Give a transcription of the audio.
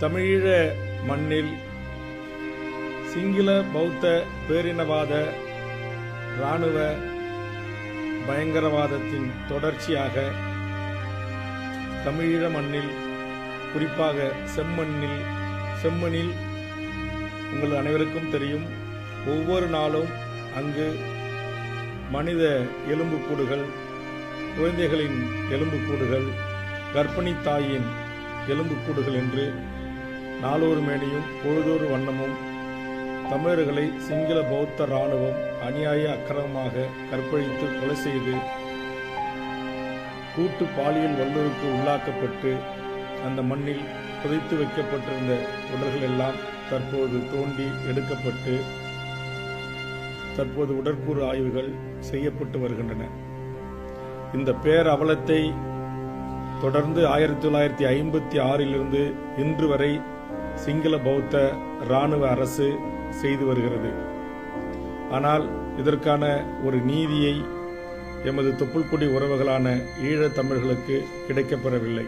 தமிழீழ மண்ணில் சிங்கள பௌத்த பேரினவாத இராணுவ பயங்கரவாதத்தின் தொடர்ச்சியாக தமிழீழ மண்ணில், குறிப்பாக செம்மண்ணில் உங்கள் அனைவருக்கும் தெரியும், ஒவ்வொரு நாளும் அங்கு மனித எலும்புக்கூடுகள், குழந்தைகளின் எலும்புக்கூடுகள், கர்ப்பிணி தாயின் எலும்புக்கூடுகள் என்று நாளொரு மேனியும் பொழுதொரு வண்ணமும் தமிழர்களை சிங்கள பௌத்த இராணுவம் அநியாய அக்கிரமமாக கற்பழித்து கொலை செய்து கூட்டு பாலியல் வல்லுறவுக்கு உள்ளாக்கப்பட்டு அந்த மண்ணில் புதைத்து வைக்கப்பட்டிருந்த உடல்கள் எல்லாம் தற்போது தோண்டி எடுக்கப்பட்டு தற்போது உடற்கூறு ஆய்வுகள் செய்யப்பட்டு வருகின்றன. இந்த பேரவலத்தை தொடர்ந்து 1956 இன்று வரை சிங்கள பௌத்த இராணுவ அரசு செய்து வருகிறது. ஆனால் இதற்கான ஒரு நீதியை எமது தொப்புள்கொடி உறவுகளான ஈழத் தமிழர்களுக்கு கிடைக்கப்பெறவில்லை.